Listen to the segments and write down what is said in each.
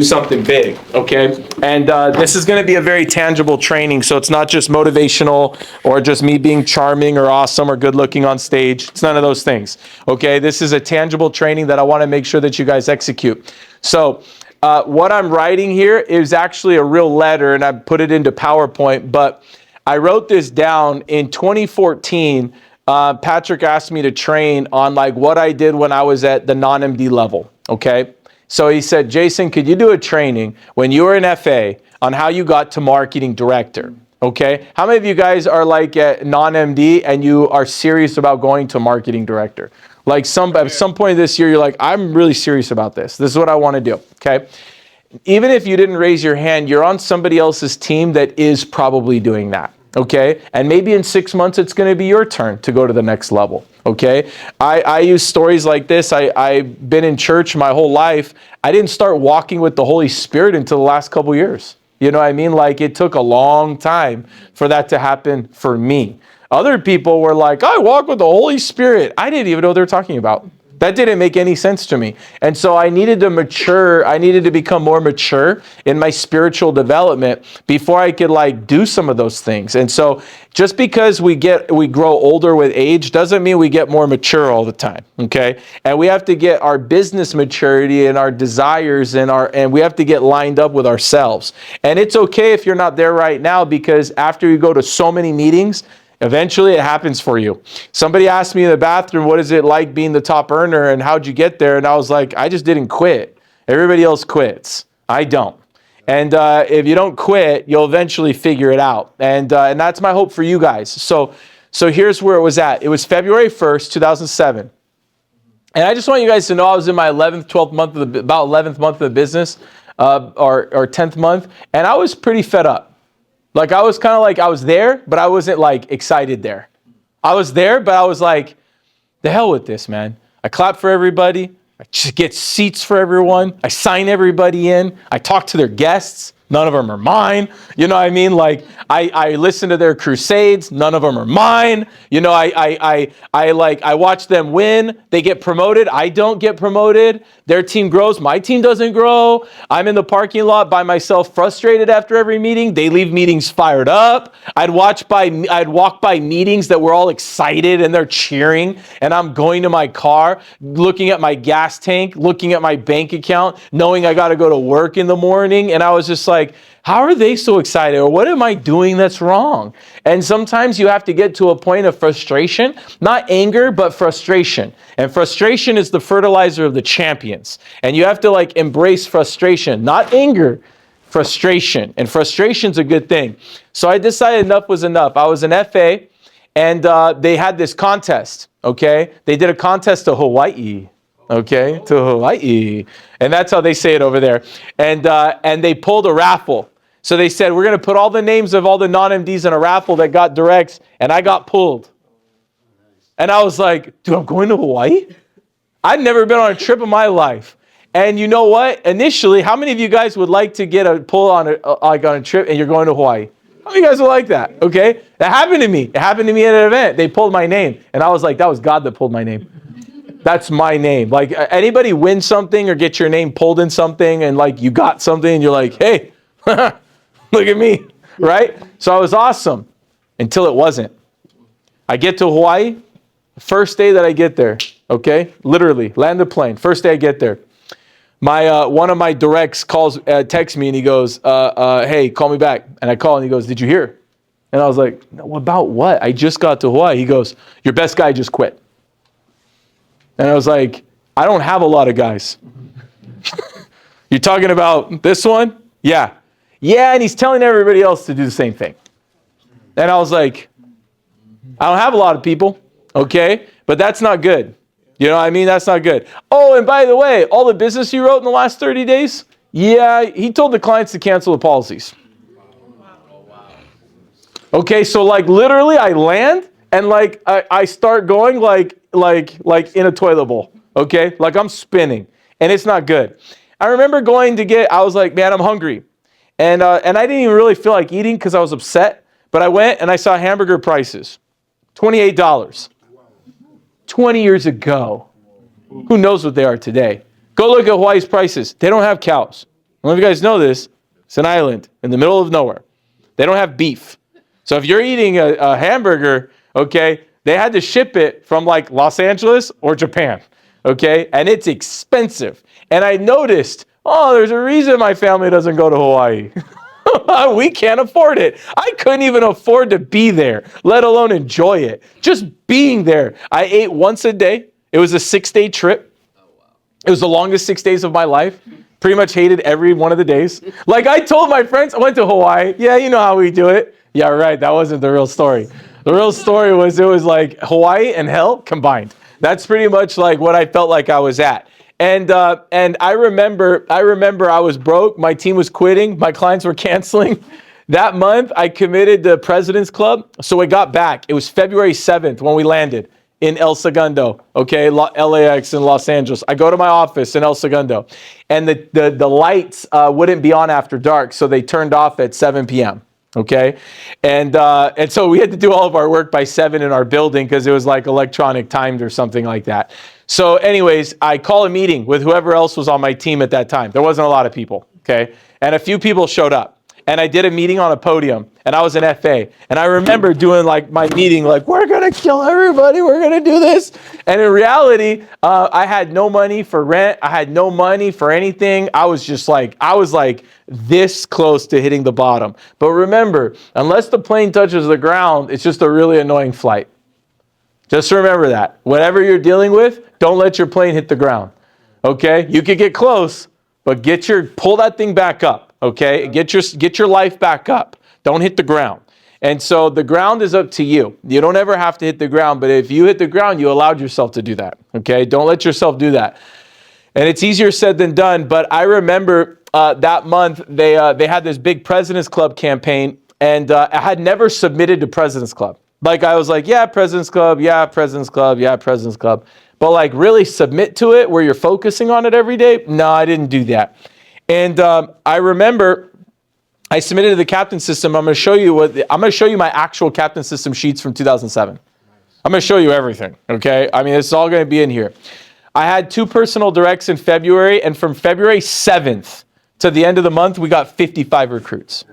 something big, okay? And this is going to be a very tangible training, so it's not just motivational or just me being charming or awesome or good looking on stage. It's none of those things, okay? This is a tangible training that I want to make sure that you guys execute. So what I'm writing here is actually a real letter, and I put it into PowerPoint, but I wrote this down in 2014. Patrick asked me to train on like what I did when I was at the non-MD level, okay? So he said, Jason, could you do a training when you were an FA on how you got to marketing director? Okay. How many of you guys are like a non-MD and you are serious about going to marketing director? Like at some point this year, you're like, I'm really serious about this. This is what I want to do. Okay. Even if you didn't raise your hand, you're on somebody else's team that is probably doing that. Okay. And maybe in 6 months, it's going to be your turn to go to the next level. Okay. I use stories like this. I've been in church my whole life. I didn't start walking with the Holy Spirit until the last couple years. You know what I mean? Like it took a long time for that to happen for me. Other people were like, I walk with the Holy Spirit. I didn't even know what they were talking about. That didn't make any sense to me. And so I needed to mature. I needed to become more mature in my spiritual development before I could like do some of those things. And so just because we grow older with age doesn't mean we get more mature all the time. Okay. And we have to get our business maturity and our desires and we have to get lined up with ourselves. And it's okay if you're not there right now, because after you go to so many meetings, eventually it happens for you. Somebody asked me in the bathroom, what is it like being the top earner and how'd you get there? And I was like, I just didn't quit. Everybody else quits. I don't. And if you don't quit, you'll eventually figure it out. And that's my hope for you guys. So here's where it was at. It was February 1st, 2007. And I just want you guys to know I was in my 12th month of about 11th month of the business, or 10th month. And I was pretty fed up. Like I was kind of like, I was there, but I wasn't like excited there. I was there, but I was like, the hell with this, man. I clap for everybody. I just get seats for everyone. I sign everybody in. I talk to their guests. None of them are mine. You know what I mean? Like I listen to their crusades. None of them are mine. You know, I watch them win. They get promoted. I don't get promoted. Their team grows. My team doesn't grow. I'm in the parking lot by myself, frustrated after every meeting. They leave meetings fired up. I'd walk by meetings that were all excited and they're cheering. And I'm going to my car, looking at my gas tank, looking at my bank account, knowing I got to go to work in the morning. And I was just like, how are they so excited? Or what am I doing that's wrong? And sometimes you have to get to a point of frustration, not anger, but frustration. And frustration is the fertilizer of the champions. And you have to like embrace frustration, not anger, frustration. And frustration's a good thing. So I decided enough was enough. I was an FA and they had this contest, okay? They did a contest to Hawaii. Okay, to Hawaii. And that's how they say it over there. And they pulled a raffle. So they said, we're going to put all the names of all the non-MDs in a raffle that got directs, and I got pulled. And I was like, dude, I'm going to Hawaii? I'd never been on a trip in my life. And you know what? Initially, how many of you guys would like to get a pull on a trip and you're going to Hawaii? How many of you guys would like that? Okay, that happened to me. It happened to me at an event. They pulled my name. And I was like, that was God that pulled my name. That's my name. Like anybody win something or get your name pulled in something and like you got something and you're like, hey, look at me, right? So I was awesome until it wasn't. I get to Hawaii, first day that I get there, okay? Literally, land the plane, first day I get there. My one of my directs texts me and he goes, hey, call me back. And I call and he goes, did you hear? And I was like, no, about what? I just got to Hawaii. He goes, your best guy just quit. And I was like, I don't have a lot of guys. You're talking about this one? Yeah. Yeah, and he's telling everybody else to do the same thing. And I was like, I don't have a lot of people, okay? But that's not good. You know what I mean? That's not good. Oh, and by the way, all the business you wrote in the last 30 days? Yeah, he told the clients to cancel the policies. Okay, so like literally I land and like I start going like in a toilet bowl, okay? Like I'm spinning, and it's not good. I remember I was like, man, I'm hungry. And I didn't even really feel like eating because I was upset, but I went and I saw hamburger prices, $28. 20 years ago. Who knows what they are today? Go look at Hawaii's prices. They don't have cows. don't know if you guys know this. It's an island in the middle of nowhere. They don't have beef. So if you're eating a hamburger, okay, they had to ship it from like Los Angeles or Japan, okay? And it's expensive. And I noticed, oh, there's a reason my family doesn't go to Hawaii. We can't afford it. I couldn't even afford to be there, let alone enjoy it. Just being there. I ate once a day. It was a 6-day trip. It was the longest 6 days of my life. Pretty much hated every one of the days. Like I told my friends, I went to Hawaii. Yeah, you know how we do it. Yeah, right. That wasn't the real story. The real story was it was like Hawaii and hell combined. That's pretty much like what I felt like I was at. And I remember I was broke. My team was quitting. My clients were canceling. That month, I committed to President's Club. So I got back. It was February 7th when we landed in El Segundo, okay, LAX in Los Angeles. I go to my office in El Segundo, and the lights wouldn't be on after dark, so they turned off at 7 p.m., okay? And so we had to do all of our work by 7 in our building because it was like electronic timed or something like that. So anyways, I call a meeting with whoever else was on my team at that time. There wasn't a lot of people, okay? And a few people showed up. And I did a meeting on a podium, and I was an FA. And I remember doing like my meeting, like, we're gonna kill everybody, we're gonna do this. And in reality, I had no money for rent. I had no money for anything. I was like this close to hitting the bottom. But remember, unless the plane touches the ground, it's just a really annoying flight. Just remember that. Whatever you're dealing with, don't let your plane hit the ground, okay? You could get close, but pull that thing back up. Okay, get your life back up. Don't hit the ground. And so the ground is up to you. You don't ever have to hit the ground, but if you hit the ground, you allowed yourself to do that. Okay, don't let yourself do that. And it's easier said than done. But I remember that month they had this big President's Club campaign, and I had never submitted to President's Club. Like I was like, yeah, President's Club, yeah, President's Club, yeah, President's Club. But like really submit to it where you're focusing on it every day? No, I didn't do that. And I remember I submitted to the captain system. I'm going to show you my actual captain system sheets from 2007. I'm going to show you everything. Okay. I mean, it's all going to be in here. I had 2 personal directs in February, and from February 7th to the end of the month, we got 55 recruits.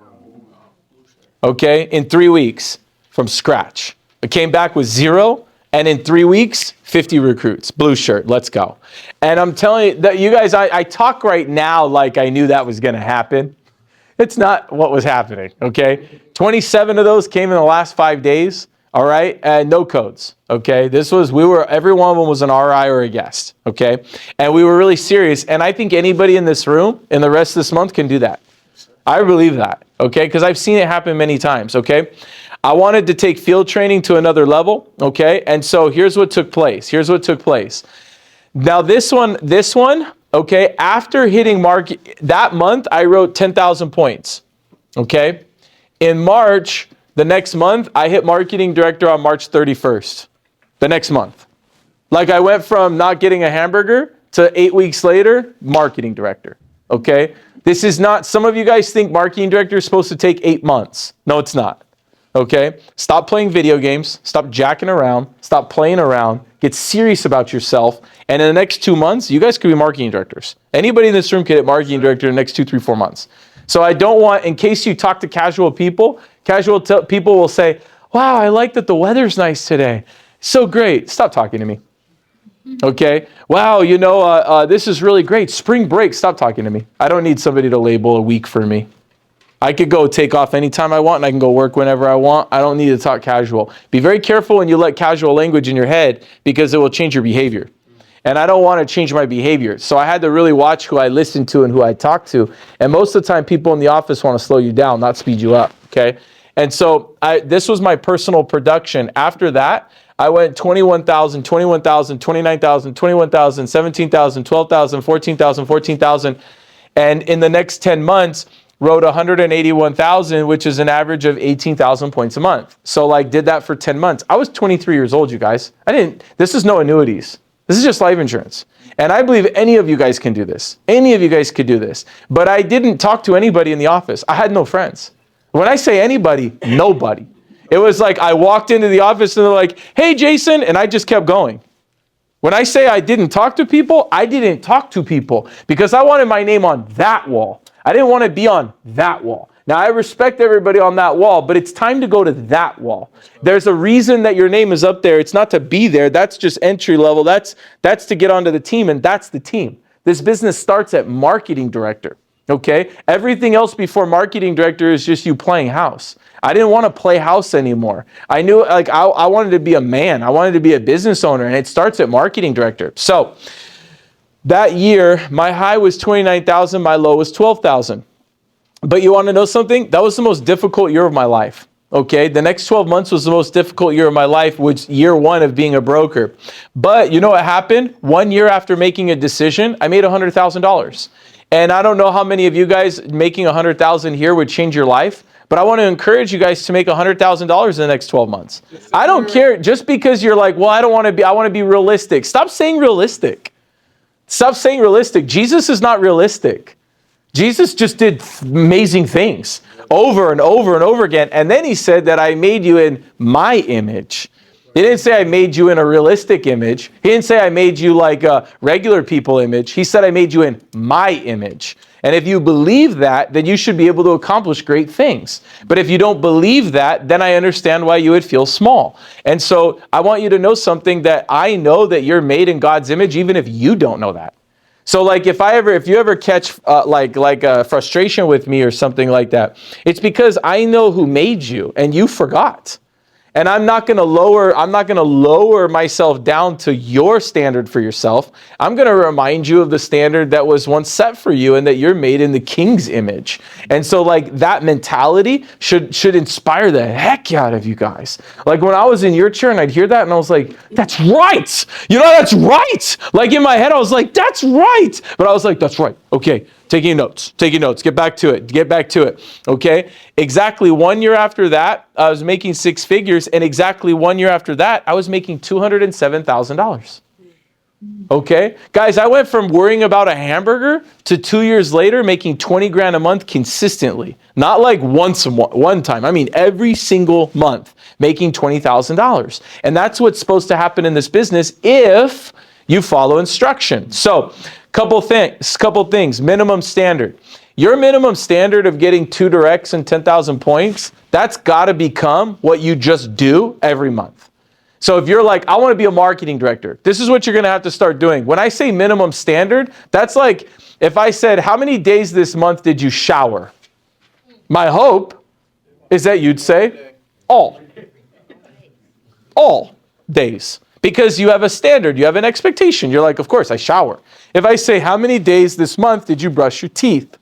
Okay. In 3 weeks from scratch. I came back with 0. And in 3 weeks, 50 recruits, blue shirt, let's go. And I'm telling you that you guys, I talk right now like I knew that was going to happen. It's not what was happening, okay? 27 of those came in the last 5 days, all right? And no codes, okay? Every one of them was an RI or a guest, okay? And we were really serious. And I think anybody in this room in the rest of this month can do that. I believe that, okay? Because I've seen it happen many times, okay? I wanted to take field training to another level, okay? And so here's what took place. Now this one, okay, after hitting that month, I wrote 10,000 points, okay? In March, the next month, I hit marketing director on March 31st, the next month. Like I went from not getting a hamburger to 8 weeks later, marketing director, okay? This is not, some of you guys think marketing director is supposed to take 8 months. No, it's not. Okay, stop playing video games, stop jacking around, stop playing around, get serious about yourself, and in the next 2 months, you guys could be marketing directors. Anybody in this room could hit marketing director in the next 2, 3, 4 months. So I don't want, in case you talk to casual people people will say, wow, I like that the weather's nice today. So great. Stop talking to me. Okay, wow, this is really great. Spring break, stop talking to me. I don't need somebody to label a week for me. I could go take off anytime I want, and I can go work whenever I want. I don't need to talk casual. Be very careful when you let casual language in your head, because it will change your behavior. And I don't want to change my behavior. So I had to really watch who I listened to and who I talked to. And most of the time, people in the office want to slow you down, not speed you up, okay? And so this was my personal production. After that, I went 21,000, 21,000, 29,000, 21,000, 17,000, 12,000, 14,000, 14,000. And in the next 10 months, wrote 181,000, which is an average of 18,000 points a month. So did that for 10 months. I was 23 years old, you guys. This is no annuities. This is just life insurance. And I believe any of you guys can do this. Any of you guys could do this. But I didn't talk to anybody in the office. I had no friends. When I say anybody, nobody. It was like I walked into the office and they're like, hey, Jason, and I just kept going. When I say I didn't talk to people, I didn't talk to people because I wanted my name on that wall. I didn't want to be on that wall. Now, I respect everybody on that wall, but it's time to go to that wall. There's a reason that your name is up there. It's not to be there. That's just entry level. That's to get onto the team, and that's the team. This business starts at marketing director, okay? Everything else before marketing director is just you playing house. I didn't want to play house anymore. I knew, like, I wanted to be a man. I wanted to be a business owner, and it starts at marketing director. So that year, my high was 29,000, my low was 12,000. But you want to know something? That was the most difficult year of my life. Okay, the next 12 months was the most difficult year of my life, which year one of being a broker. But you know what happened? 1 year after making a decision, I made $100,000. And I don't know how many of you guys making $100,000 here would change your life, but I want to encourage you guys to make $100,000 in the next 12 months. I don't care just because you're like, well, I want to be realistic. Stop saying realistic. Stop saying realistic. Jesus is not realistic. Jesus just did amazing things over and over and over again. And then he said that I made you in my image. He didn't say I made you in a realistic image. He didn't say I made you like a regular people image. He said I made you in my image. And if you believe that, then you should be able to accomplish great things. But if you don't believe that, then I understand why you would feel small. And so I want you to know something, that I know that you're made in God's image, even if you don't know that. So like if you ever catch like frustration with me or something like that, it's because I know who made you and you forgot. And I'm not going to lower myself down to your standard for yourself. I'm going to remind you of the standard that was once set for you, and that you're made in the King's image. And so like that mentality should inspire the heck out of you guys. Like when I was in your chair and I'd hear that and I was like, that's right. You know, that's right. Like in my head, I was like, that's right. But I was like, that's right. Okay. Taking notes. Get back to it. Okay. Exactly 1 year after that, I was making six figures. And exactly 1 year after that, I was making $207,000. Okay. Guys, I went from worrying about a hamburger to 2 years later making 20 grand a month consistently. Not like one time. I mean, every single month making $20,000. And that's what's supposed to happen in this business if you follow instruction. So, couple things. Minimum standard. Your minimum standard of getting 2 directs and 10,000 points, that's got to become what you just do every month. So if you're like, I want to be a marketing director, this is what you're going to have to start doing. When I say minimum standard, that's like if I said, how many days this month did you shower? My hope is that you'd say all days. Because you have a standard, you have an expectation. You're like, of course, I shower. If I say, how many days this month did you brush your teeth?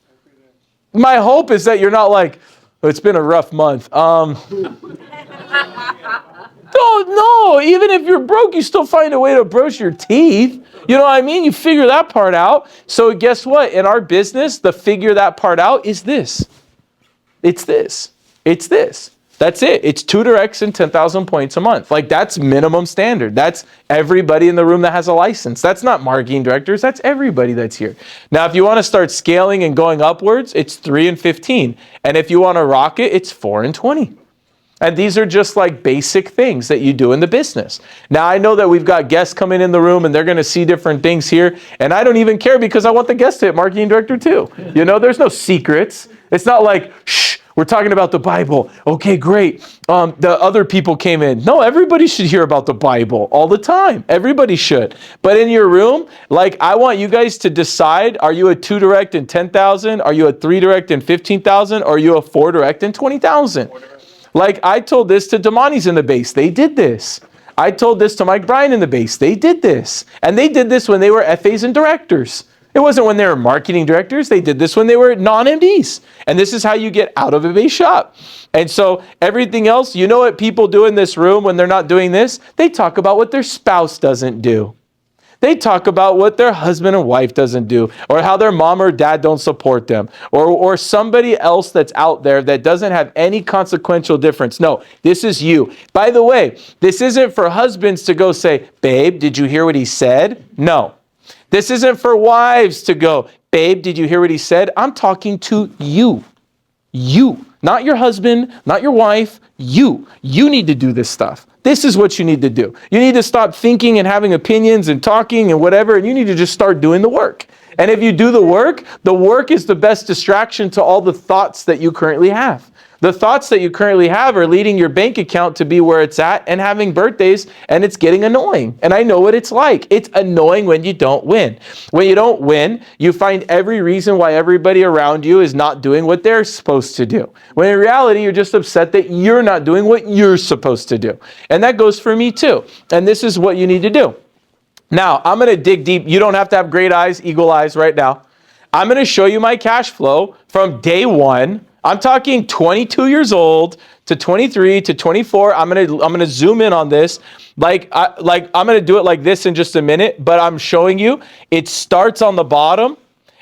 My hope is that you're not like, oh, it's been a rough month. No, even if you're broke, you still find a way to brush your teeth. You know what I mean? You figure that part out. So guess what? In our business, the figure that part out is this. It's this. That's it. It's 2 directs and 10,000 points a month. Like that's minimum standard. That's everybody in the room that has a license. That's not marketing directors. That's everybody that's here. Now, if you want to start scaling and going upwards, it's 3 and 15. And if you want to rock it, it's 4 and 20. And these are just like basic things that you do in the business. Now, I know that we've got guests coming in the room and they're going to see different things here. And I don't even care because I want the guests to hit marketing director too. You know, there's no secrets. It's not like, shh. We're talking about the Bible. Okay, great. The other people came in. No, everybody should hear about the Bible all the time. Everybody should. But in your room, like I want you guys to decide, are you a 2 direct and 10,000? Are you a 3 direct and 15,000? Or are you a 4 direct and 20,000? Like I told this to Damani's in the base. They did this. I told this to Mike Bryan in the base. They did this. And they did this when they were FAs and directors. It wasn't when they were marketing directors. They did this when they were non-MDs. And this is how you get out of a base shop. And so everything else, you know what people do in this room when they're not doing this? They talk about what their spouse doesn't do. They talk about what their husband and wife doesn't do, or how their mom or dad don't support them, or somebody else that's out there that doesn't have any consequential difference. No, this is you. By the way, this isn't for husbands to go say, babe, did you hear what he said? No. This isn't for wives to go, babe, did you hear what he said? I'm talking to you. You. Not your husband, not your wife. You. You need to do this stuff. This is what you need to do. You need to stop thinking and having opinions and talking and whatever, and you need to just start doing the work. And if you do the work is the best distraction to all the thoughts that you currently have. The thoughts that you currently have are leading your bank account to be where it's at and having birthdays, and it's getting annoying. And I know what it's like. It's annoying when you don't win. When you don't win, you find every reason why everybody around you is not doing what they're supposed to do. When in reality, you're just upset that you're not doing what you're supposed to do. And that goes for me too. And this is what you need to do. Now, I'm going to dig deep. You don't have to have great eyes, eagle eyes right now. I'm going to show you my cash flow from day one. I'm talking 22 years old to 23 to 24. I'm gonna zoom in on this. I'm gonna do it like this in just a minute, but I'm showing you it starts on the bottom,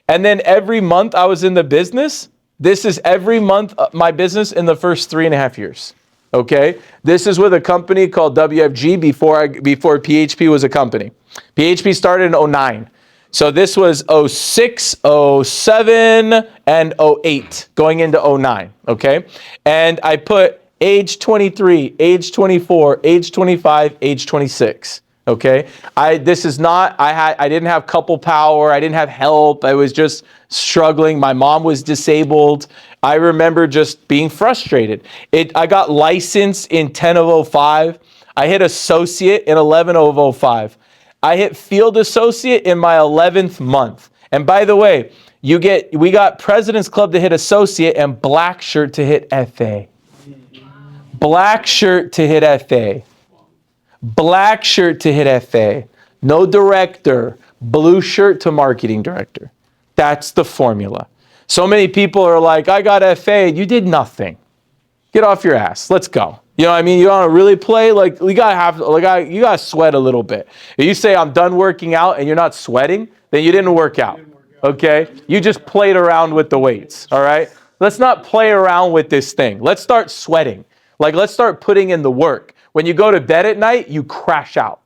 and then every month I was in the business. This is every month my business in the first 3.5 years. Okay, this is with a company called WFG before PHP was a company. PHP started in 2009. So this was 06, 07, and 08, going into 09, okay? And I put age 23, age 24, age 25, age 26, okay? I didn't have couple power, I didn't have help, I was just struggling. My mom was disabled. I remember just being frustrated. I got licensed in 10 of 05. I hit associate in 11 of 05. I hit field associate in my 11th month. And by the way, we got President's Club to hit associate and black shirt to hit FA. Black shirt to hit FA. Black shirt to hit FA. No director. Blue shirt to marketing director. That's the formula. So many people are like, I got FA. You did nothing. Get off your ass. Let's go. You know what I mean? You want to really play? Like, you got to sweat a little bit. If you say I'm done working out and you're not sweating, then you didn't work out. Okay? You just played around with the weights. All right? Let's not play around with this thing. Let's start sweating. Like, let's start putting in the work. When you go to bed at night, you crash out.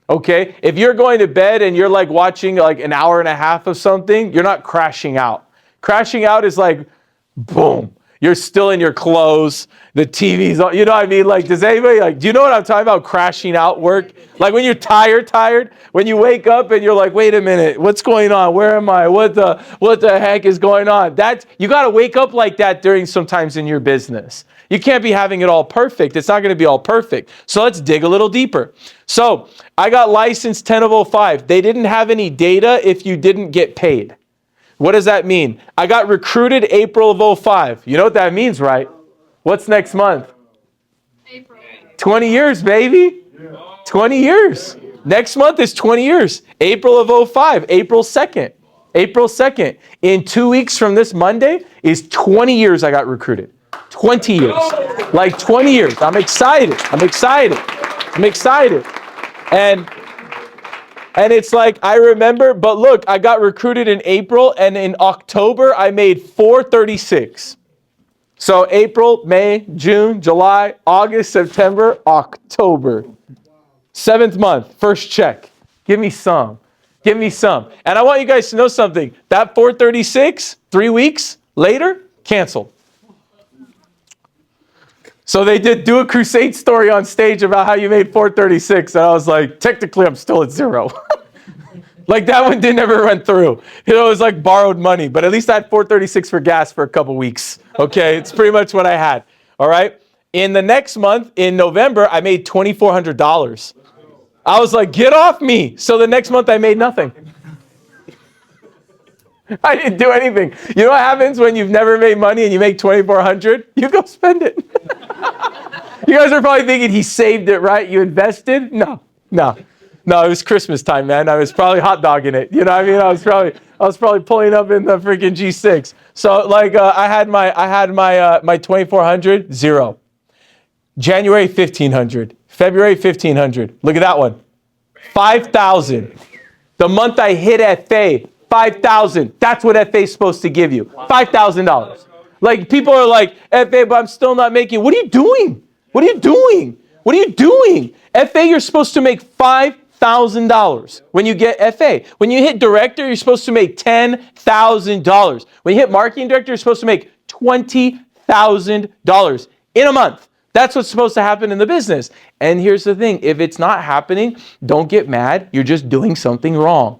Okay? If you're going to bed and you're like watching like an hour and a half of something, you're not crashing out. Crashing out is like, boom. You're still in your clothes. The TV's on. You know what I mean? Like, does anybody do you know what I'm talking about? Crashing out work? Like when you're tired, when you wake up and you're like, wait a minute, what's going on? Where am I? What the heck is going on? You got to wake up like that during sometimes in your business. You can't be having it all perfect. It's not going to be all perfect. So let's dig a little deeper. So I got licensed 10 of 05. They didn't have any data if you didn't get paid. What does that mean? I got recruited April of 05. You know what that means, right? What's next month? April. 20 years, baby. 20 years. Next month is 20 years. April of 05. April 2nd. April 2nd. In 2 weeks from this Monday is 20 years I got recruited. 20 years. Like 20 years. I'm excited. And it's like, I remember, but look, I got recruited in April, and in October, I made $436. So April, May, June, July, August, September, October. 7th month, first check. Give me some. And I want you guys to know something. That $436, 3 weeks later, canceled. So they did do a crusade story on stage about how you made $436, and I was like, technically, I'm still at zero. Like that one didn't ever run through. You know, it was like borrowed money, but at least I had $436 for gas for a couple weeks. Okay, it's pretty much what I had. All right. In the next month, in November, I made $2,400. I was like, get off me. So the next month, I made nothing. I didn't do anything. You know what happens when you've never made money and you make $2,400? You go spend it. You guys are probably thinking he saved it, right? You invested? No, it was Christmas time, man. I was probably hot dogging it. You know what I mean? I was probably pulling up in the freaking G6. So like I had my 2,400, zero. January 1,500, February 1,500. Look at that one. 5,000. The month I hit FA, 5,000. That's what FA is supposed to give you. $5,000. Like people are like, FA, but I'm still not making. What are you doing? What are you doing? FA, you're supposed to make $5,000 when you get FA. When you hit director, you're supposed to make $10,000. When you hit marketing director, you're supposed to make $20,000 in a month. That's what's supposed to happen in the business. And here's the thing. If it's not happening, don't get mad. You're just doing something wrong.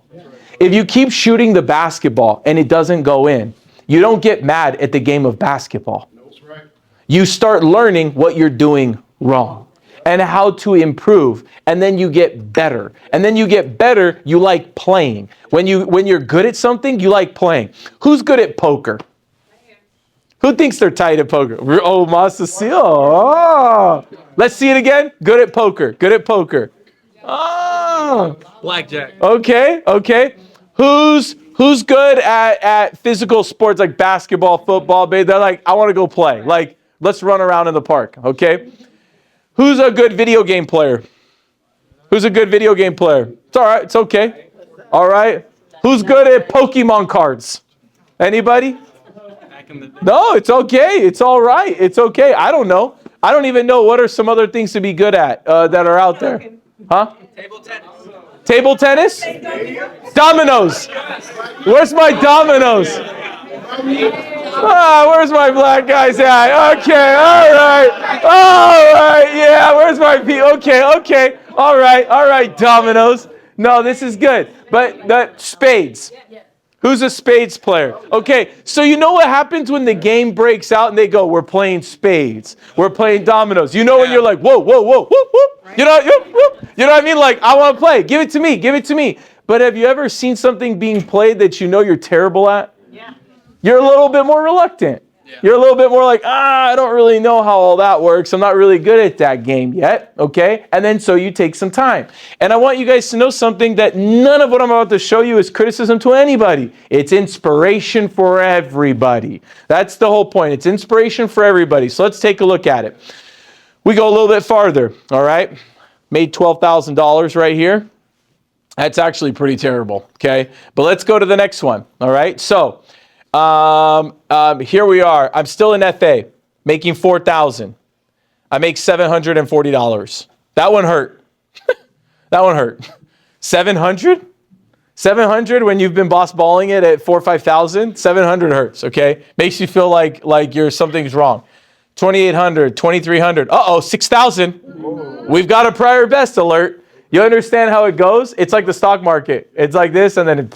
If you keep shooting the basketball and it doesn't go in, you don't get mad at the game of basketball. You start learning what you're doing wrong and how to improve, and then you get better. And then you get better, you like playing. When you're good at something, you like playing. Who's good at poker? Who thinks they're tight at poker? Oh, Masasio. Oh. Let's see it again. Good at poker. Good at poker. Oh. Blackjack. Okay. Who's good at physical sports like basketball, football, babe? They're like, I want to go play. Like, let's run around in the park, okay? Who's a good video game player? Who's a good video game player? It's all right. It's okay. All right. Who's good at Pokemon cards? Anybody? No, it's okay. It's all right. It's okay. I don't know. I don't even know what are some other things to be good at that are out there. Huh? Table tennis. Table tennis? Dominoes. Where's my dominoes? Where's my black guys at? Okay, all right, yeah, where's my okay, all right, dominoes. No, this is good. But the spades. Who's a spades player? Okay, so you know what happens when the game breaks out and they go, we're playing spades, we're playing dominoes. You know when you're like, whoa, whoop, whoop. You know what I mean? Like, I want to play. Give it to me. But have you ever seen something being played that you know you're terrible at? Yeah. You're a little bit more reluctant. Yeah. You're a little bit more like, I don't really know how all that works. I'm not really good at that game yet, okay? And then so you take some time. And I want you guys to know something, that none of what I'm about to show you is criticism to anybody. It's inspiration for everybody. That's the whole point. It's inspiration for everybody. So let's take a look at it. We go a little bit farther, all right? Made $12,000 right here. That's actually pretty terrible, okay? But let's go to the next one, all right? So here we are. I'm still in FA, making $4,000. I make $740. That one hurt. That one hurt. 700? 700 when you've been boss balling it at 4,000 or 5,000? 700 hurts, okay? Makes you feel like something's wrong. 2,800, 2,300. 6,000. We've got a prior best alert. You understand how it goes? It's like the stock market. It's like this, and then and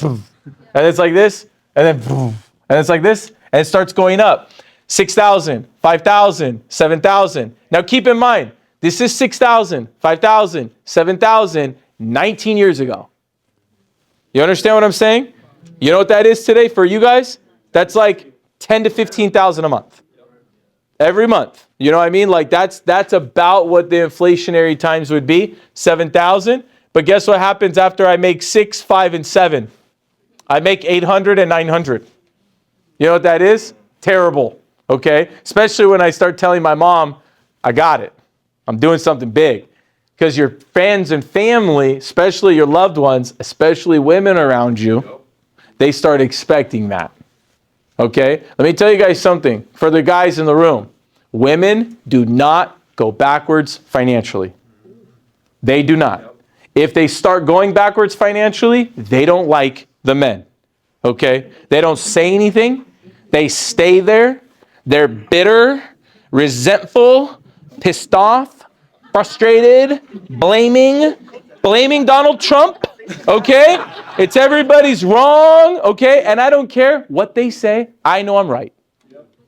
it's like this, and then and it's like this, and it starts going up. 6,000, 5,000, 7,000. Now keep in mind, this is 6,000, 5,000, 7,000, 19 years ago. You understand what I'm saying? You know what that is today for you guys? That's like 10 to 15,000 a month. Every month. You know what I mean? Like that's about what the inflationary times would be, 7,000. But guess what happens after I make 6, 5, and 7? I make 800 and 900. You know what that is? Terrible. Okay? Especially when I start telling my mom, I got it. I'm doing something big. Because your friends and family, especially your loved ones, especially women around you, they start expecting that. Okay? Let me tell you guys something. For the guys in the room, women do not go backwards financially. They do not. If they start going backwards financially, they don't like the men. Okay? They don't say anything. They stay there. They're bitter, resentful, pissed off, frustrated, blaming Donald Trump. Okay? It's everybody's wrong, okay? And I don't care what they say. I know I'm right.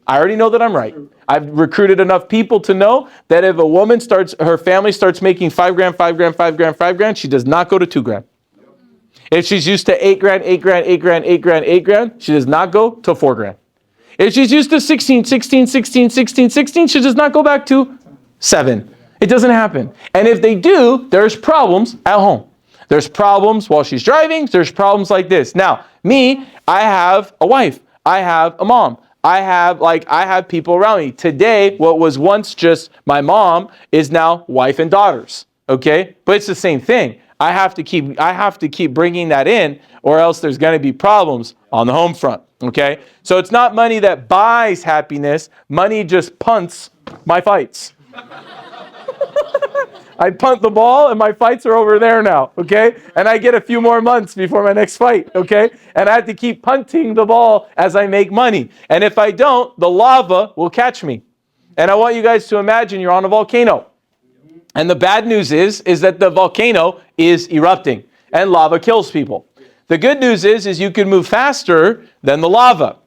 I already know that I'm right. I've recruited enough people to know that if a woman her family starts making $5,000, she does not go to $2,000. If she's used to $8,000, she does not go to $4,000. If she's used to 16, she does not go back to 7. It doesn't happen. And if they do, there's problems at home. There's problems while she's driving. There's problems like this. Now, me, I have a wife. I have a mom. I have people around me. Today, what was once just my mom is now wife and daughters. Okay? But it's the same thing. I have to keep bringing that in, or else there's going to be problems on the home front. Okay? So it's not money that buys happiness. Money just punts my fights. I punt the ball and my fights are over there now, okay? And I get a few more months before my next fight, okay? And I have to keep punting the ball as I make money. And if I don't, the lava will catch me. And I want you guys to imagine you're on a volcano. And the bad news is that the volcano is erupting and lava kills people. The good news is you can move faster than the lava.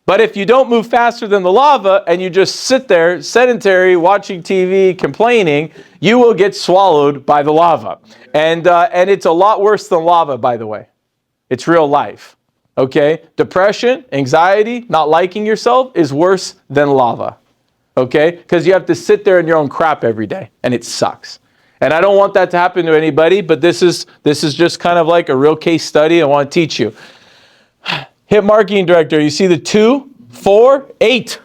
But if you don't move faster than the lava and you just sit there sedentary, watching TV, complaining, you will get swallowed by the lava. And it's a lot worse than lava, by the way. It's real life. Okay? Depression, anxiety, not liking yourself is worse than lava. Okay? Because you have to sit there in your own crap every day, and it sucks. And I don't want that to happen to anybody, but this is just kind of like a real case study I want to teach you. Hit marketing director, you see the 2, 4, 8.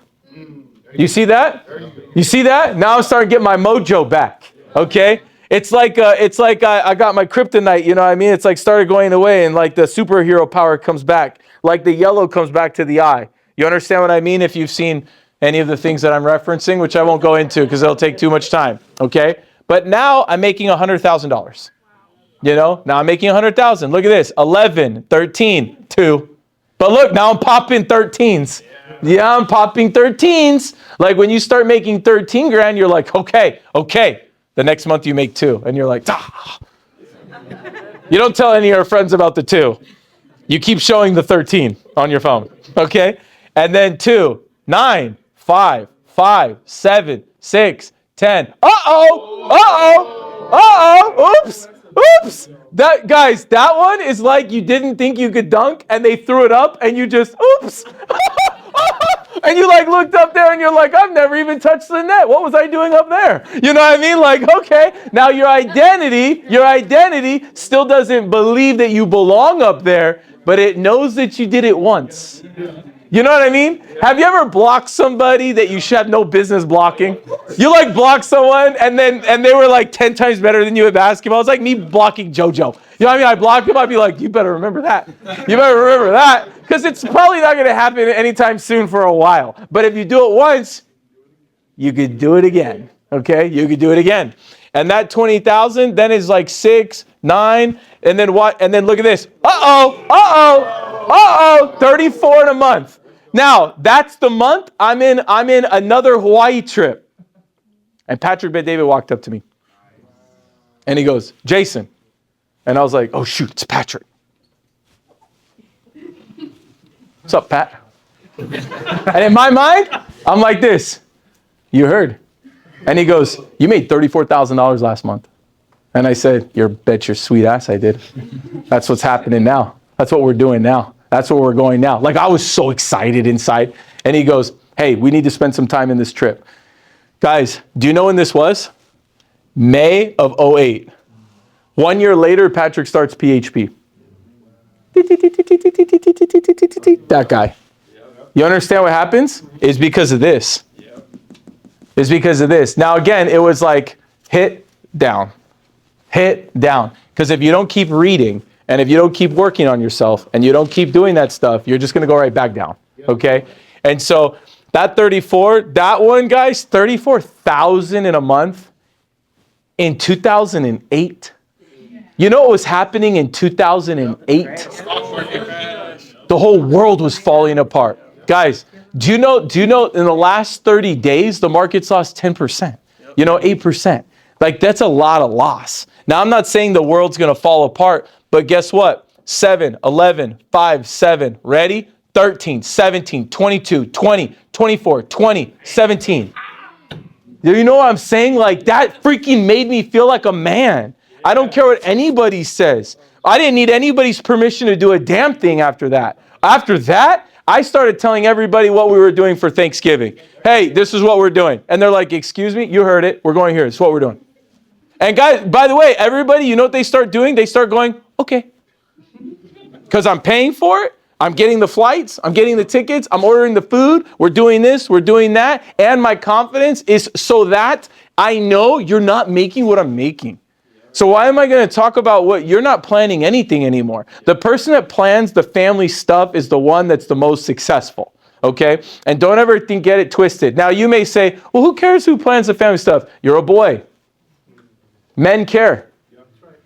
You see that? You see that? Now I'm starting to get my mojo back. Okay? It's like I got my kryptonite, you know what I mean? It's like started going away and like the superhero power comes back. Like the yellow comes back to the eye. You understand what I mean? If you've seen any of the things that I'm referencing, which I won't go into because it'll take too much time. Okay? But now I'm making $100,000. You know? Now I'm making $100,000. Look at this. 11, 13, 2. But look, now I'm popping 13s. Yeah, I'm popping 13s. Like when you start making 13 grand, you're like, okay. The next month you make 2. And you're like, ah. You don't tell any of your friends about the 2. You keep showing the 13 on your phone. Okay? And then 2, 9, 5, 7, 6, 10. Oops. That one is like you didn't think you could dunk and they threw it up and you just, oops. And you like looked up there and you're like, I've never even touched the net. What was I doing up there? You know what I mean? Like, okay, now your identity still doesn't believe that you belong up there, but it knows that you did it once. You know what I mean? Have you ever blocked somebody that you should have no business blocking? You like blocked someone and they were like 10 times better than you at basketball. It's like me blocking JoJo. You know what I mean? I blocked him. I'd be like, you better remember that. You better remember that. Because it's probably not going to happen anytime soon for a while. But if you do it once, you could do it again. Okay? You could do it again. And that 20,000 then is like 6, 9, and then what? And then look at this. 34 in a month. Now, that's the month I'm in another Hawaii trip. And Patrick Bet-David walked up to me. And he goes, Jason. And I was like, oh shoot, it's Patrick. What's up, Pat? And in my mind, I'm like this. You heard. And he goes, you made $34,000 last month. And I said, you bet your sweet ass I did. That's what's happening now. That's what we're doing now. That's where we're going now. Like I was so excited inside. And he goes, hey, we need to spend some time in this trip. Guys, do you know when this was? May of 08. 1 year later, Patrick starts PHP. That guy. You understand what happens? It's because of this. It's because of this. Now again, it was like hit down. Because if you don't keep reading, and if you don't keep working on yourself, and you don't keep doing that stuff, you're just going to go right back down. Okay? And so that 34, that one, guys, 34,000 in a month in 2008. You know what was happening in 2008? The whole world was falling apart. Guys, do you know in the last 30 days, the market's lost 10%, 8%. Like that's a lot of loss. Now, I'm not saying the world's going to fall apart, but guess what? 7, 11, 5, 7, ready? 13, 17, 22, 20, 24, 20, 17. You know what I'm saying? Like that freaking made me feel like a man. I don't care what anybody says. I didn't need anybody's permission to do a damn thing after that. After that, I started telling everybody what we were doing for Thanksgiving. Hey, this is what we're doing. And they're like, excuse me, you heard it. We're going here. It's what we're doing. And guys, by the way, everybody, you know what they start doing? They start going, okay. Because I'm paying for it. I'm getting the flights. I'm getting the tickets. I'm ordering the food. We're doing this. We're doing that. And my confidence is so that I know you're not making what I'm making. So why am I going to talk about what you're not planning anything anymore? The person that plans the family stuff is the one that's the most successful. Okay? And don't ever get it twisted. Now you may say, well, who cares who plans the family stuff? You're a boy. Men care.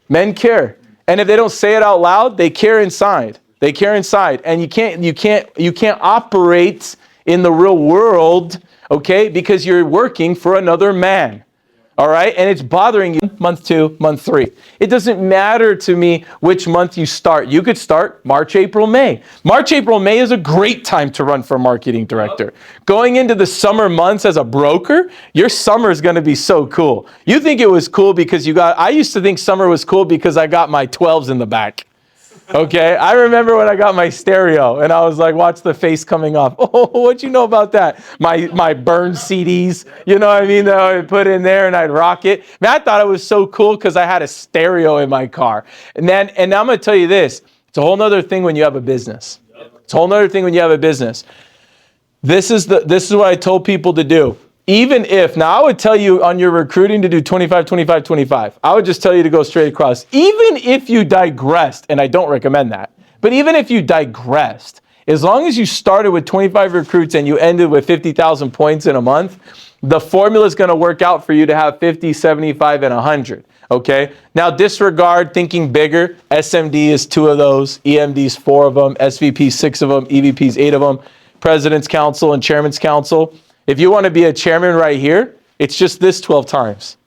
Men care. And if they don't say it out loud, they care inside. They care inside. And you can't operate in the real world, okay? Because you're working for another man. All right. And it's bothering you month 2, month 3. It doesn't matter to me which month you start. You could start March, April, May. March, April, May is a great time to run for marketing director. Going into the summer months as a broker, your summer is going to be so cool. You think it was cool because I used to think summer was cool because I got my 12s in the back. Okay, I remember when I got my stereo and I was like, watch the face coming off. Oh, what you know about that? My burned CDs, you know what I mean, that I would put in there and I'd rock it. Man, I thought it was so cool because I had a stereo in my car. And I'm going to tell you this. It's a whole nother thing when you have a business. It's a whole nother thing when you have a business. This is what I told people to do. Even if, now I would tell you on your recruiting to do 25, 25, 25. I would just tell you to go straight across. Even if you digressed, and I don't recommend that, but even if you digressed, as long as you started with 25 recruits and you ended with 50,000 points in a month, the formula is going to work out for you to have 50, 75, and 100. Okay? Now disregard thinking bigger. SMD is 2 of those. EMD is 4 of them. SVP 6 of them. EVP is 8 of them. President's Council and Chairman's Council. If you want to be a chairman right here, it's just this 12 times.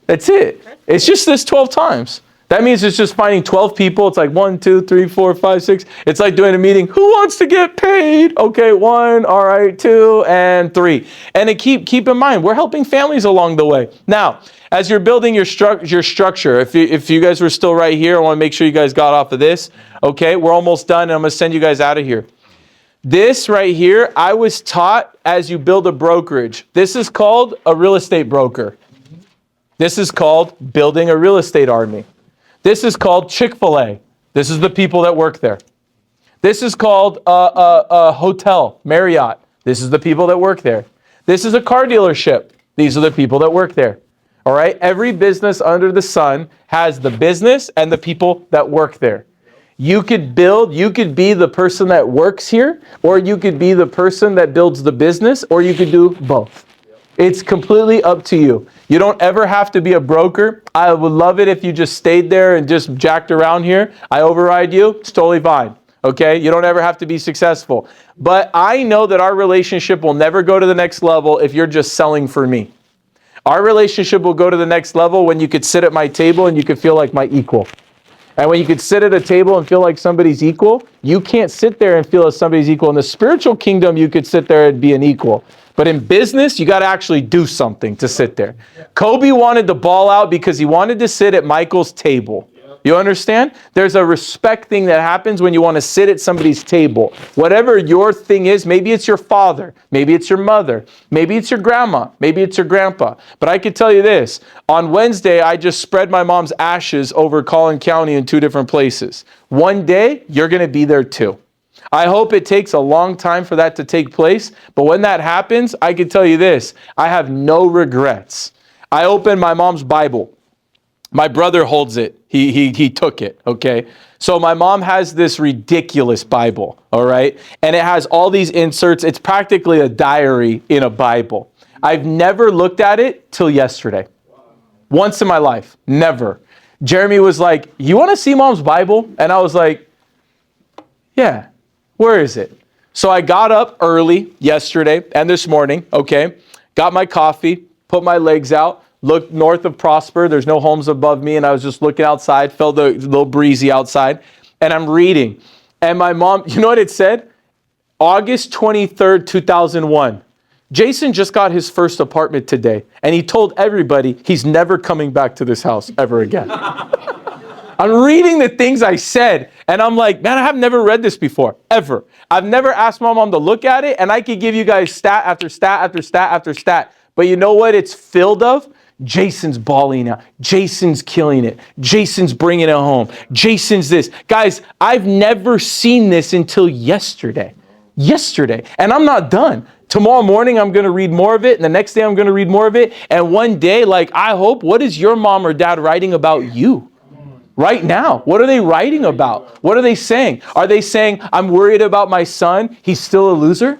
That's it. It's just this 12 times. That means it's just finding 12 people. It's like 1, 2, 3, 4, 5, 6. It's like doing a meeting. Who wants to get paid? Okay, 1, all right, 2, and 3. And keep in mind, we're helping families along the way. Now, as you're building your structure, if you guys were still right here, I want to make sure you guys got off of this. Okay, we're almost done, and I'm going to send you guys out of here. This right here, I was taught as you build a brokerage. This is called a real estate broker. This is called building a real estate army. This is called Chick-fil-A. This is the people that work there. This is called a hotel, Marriott. This is the people that work there. This is a car dealership. These are the people that work there. All right? Every business under the sun has the business and the people that work there. You could be the person that works here, or you could be the person that builds the business, or you could do both. It's completely up to you. You don't ever have to be a broker. I would love it if you just stayed there and just jacked around here. I override you. It's totally fine. Okay? You don't ever have to be successful. But I know that our relationship will never go to the next level if you're just selling for me. Our relationship will go to the next level when you could sit at my table and you could feel like my equal. And when you could sit at a table and feel like somebody's equal, you can't sit there and feel as somebody's equal. In the spiritual kingdom, you could sit there and be an equal. But in business, you got to actually do something to sit there. Kobe wanted the ball out because he wanted to sit at Michael's table. You understand? There's a respect thing that happens when you want to sit at somebody's table. Whatever your thing is, maybe it's your father, maybe it's your mother, maybe it's your grandma, maybe it's your grandpa. But I could tell you this, on Wednesday, I just spread my mom's ashes over Collin County in 2 different places. One day, you're going to be there too. I hope it takes a long time for that to take place. But when that happens, I can tell you this, I have no regrets. I opened my mom's Bible. My brother holds it. He took it, okay? So my mom has this ridiculous Bible, all right? And it has all these inserts. It's practically a diary in a Bible. I've never looked at it till yesterday. Once in my life. Never. Jeremy was like, you want to see Mom's Bible? And I was like, yeah. Where is it? So I got up early yesterday and this morning, okay? Got my coffee, put my legs out, looked north of Prosper. There's no homes above me, and I was just looking outside, felt a little breezy outside, and I'm reading. And my mom, you know what it said? August 23rd, 2001. Jason just got his first apartment today, and he told everybody he's never coming back to this house ever again. I'm reading the things I said, and I'm like, man, I have never read this before, ever. I've never asked my mom to look at it, and I could give you guys stat after stat after stat after stat. But you know what it's filled of? Jason's balling out. Jason's killing it. Jason's bringing it home. Jason's this. Guys, I've never seen this until yesterday. And I'm not done. Tomorrow morning, I'm going to read more of it. And the next day, I'm going to read more of it. And one day, I hope, what is your mom or dad writing about you? Right now, what are they writing about? What are they saying? Are they saying, I'm worried about my son, he's still a loser?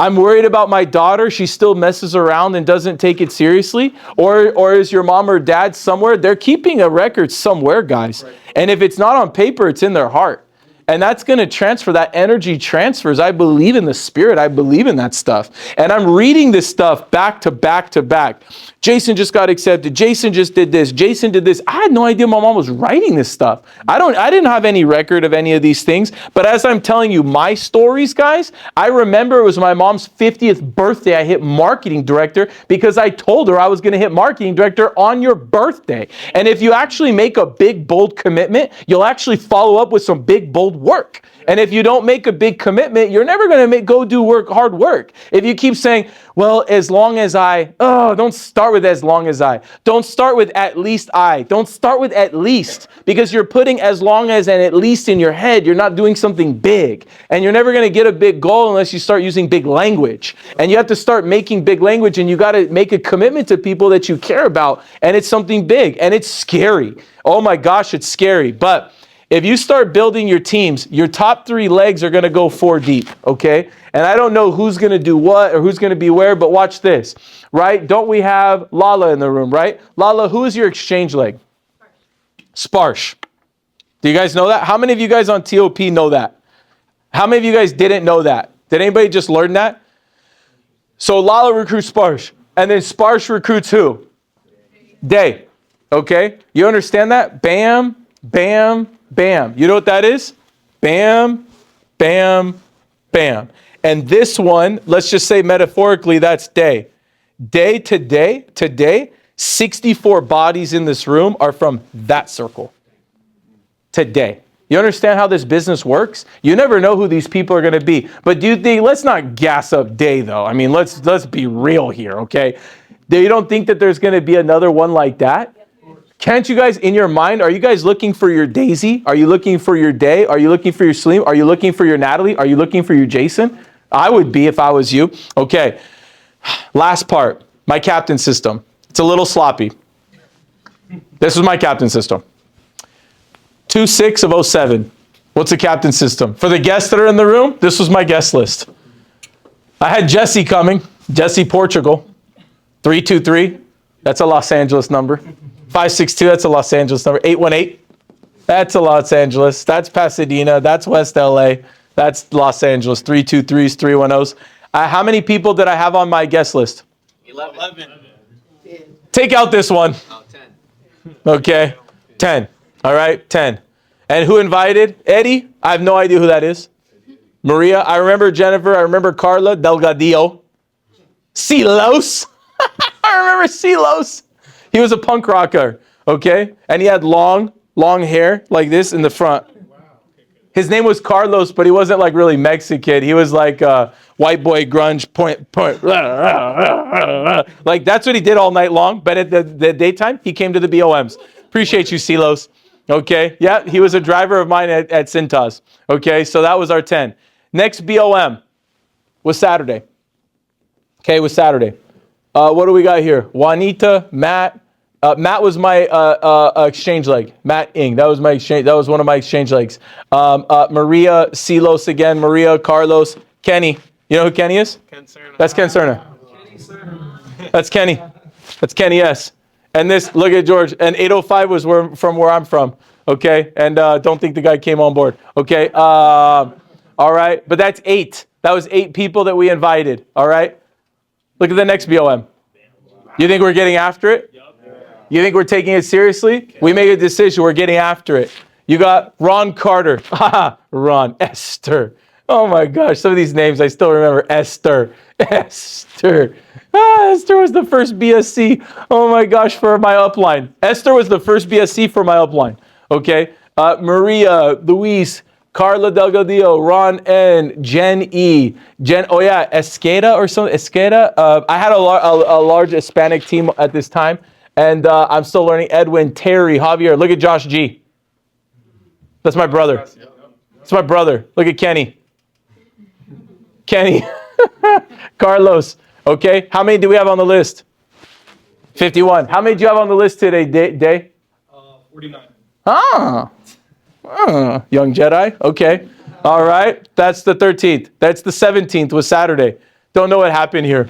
I'm worried about my daughter, she still messes around and doesn't take it seriously? Or is your mom or dad somewhere? They're keeping a record somewhere, guys. And if it's not on paper, it's in their heart. And that's going to transfer. That energy transfers. I believe in the spirit. I believe in that stuff. And I'm reading this stuff back to back to back. Jason just got accepted. Jason just did this. Jason did this. I had no idea my mom was writing this stuff. I didn't have any record of any of these things. But as I'm telling you my stories, guys, I remember it was my mom's 50th birthday. I hit marketing director because I told her I was going to hit marketing director on your birthday. And if you actually make a big, bold commitment, you'll actually follow up with some big, bold work. And if you don't make a big commitment, you're never going to go do hard work. If you keep saying, well, as long as don't start with as long as I. Don't start with at least I. Don't start with at least, because you're putting as long as and at least in your head. You're not doing something big. And you're never going to get a big goal unless you start using big language. And you have to start making big language, and you got to make a commitment to people that you care about. And it's something big, and it's scary. Oh my gosh, it's scary. But if you start building your teams, your top 3 legs are going to go 4 deep, okay? And I don't know who's going to do what or who's going to be where, but watch this, right? Don't we have Lala in the room, right? Lala, who is your exchange leg? Sparsh. Do you guys know that? How many of you guys on TOP know that? How many of you guys didn't know that? Did anybody just learn that? So Lala recruits Sparsh, and then Sparsh recruits who? Day, okay? You understand that? Bam, bam, bam. You know what that is? Bam, bam, bam. And this one, let's just say metaphorically, that's day. Day to day, today, 64 bodies in this room are from that circle. Today. You understand how this business works? You never know who these people are going to be. But do you think, let's not gas up day though. I mean, let's be real here, okay? You don't think that there's going to be another one like that? Can't you guys, in your mind, are you guys looking for your Daisy? Are you looking for your Day? Are you looking for your Slim? Are you looking for your Natalie? Are you looking for your Jason? I would be if I was you. Okay, last part, my captain system. It's a little sloppy. This is my captain system. 2/6 of 07. What's a captain system? For the guests that are in the room, this was my guest list. I had Jesse coming, Jesse Portugal, 323. That's a Los Angeles number. 562, that's a Los Angeles number. 818, that's a Los Angeles. That's Pasadena. That's West LA. That's Los Angeles. 323s, 310s. How many people did I have on my guest list? 11. Take out this one. Oh, 10. Okay, 10. All right, 10. And who invited? Eddie? I have no idea who that is. Maria? I remember Jennifer. I remember Carla Delgadillo. Silos? I remember Silos. He was a punk rocker, okay? And he had long hair like this in the front. His name was Carlos, but he wasn't like really Mexican. He was like white boy grunge point. Like that's what he did all night long. But at the daytime, he came to the BOMs. Appreciate you, Silos. Okay, yeah, he was a driver of mine at Cintas. Okay, so that was our 10. Next BOM was Saturday. Okay, it was Saturday. What do we got here? Juanita, Matt. Matt was my exchange leg. Matt Ing. That was my exchange. That was one of my exchange legs. Maria, Silos again. Maria, Carlos, Kenny. You know who Kenny is? Ken Cerna. That's Ken Cerna. Kenny Cerna. That's Kenny. That's Kenny S. And this, look at George. And 805 was from where I'm from. Okay. And don't think the guy came on board. Okay. All right. But that's 8. That was 8 people that we invited. All right. Look at the next BOM. You think we're getting after it? You think we're taking it seriously? We make a decision. We're getting after it. You got Ron Carter. Ron. Esther. Oh my gosh. Some of these names I still remember. Esther. Esther. Esther was the first BSC. Oh my gosh, for my upline. Esther was the first BSC for my upline. Okay. Maria, Luis, Carla Delgadillo, Ron N, Jen E, Esqueda or something. Esqueda. I had a large Hispanic team at this time. And I'm still learning. Edwin, Terry, Javier. Look at Josh G. That's my brother. That's my brother. Look at Kenny. Kenny. Carlos. Okay. How many do we have on the list? 51. How many do you have on the list today, Day? 49. Young Jedi. Okay. All right. That's the 13th. That's the 17th was Saturday. Don't know what happened here.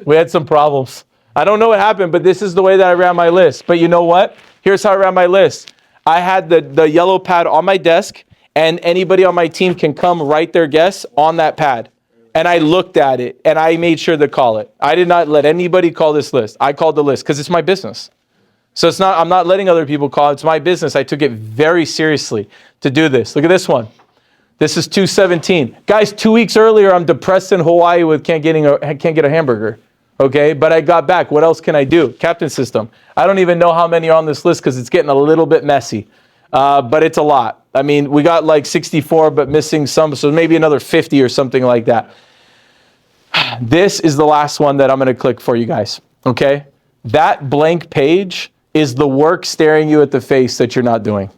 We had some problems. I don't know what happened, but this is the way that I ran my list. But you know what? Here's how I ran my list. I had the yellow pad on my desk, and anybody on my team can come write their guess on that pad. And I looked at it, and I made sure to call it. I did not let anybody call this list. I called the list because it's my business. So it's not, I'm not letting other people call it. It's my business. I took it very seriously to do this. Look at this one. This is 217. Guys, 2 weeks earlier, I'm depressed in Hawaii with can't get a hamburger. Okay, but I got back. What else can I do? Captain system. I don't even know how many are on this list because it's getting a little bit messy. But it's a lot. I mean, we got like 64, but missing some, so maybe another 50 or something like that. This is the last one that I'm going to click for you guys. Okay, that blank page is the work staring you at the face that you're not doing.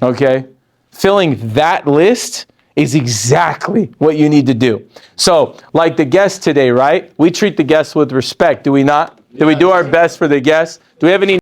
Okay, filling that list is exactly what you need to do. So, like the guests today, right? We treat the guests with respect, do we not? Do we do our best for the guests? Do we have any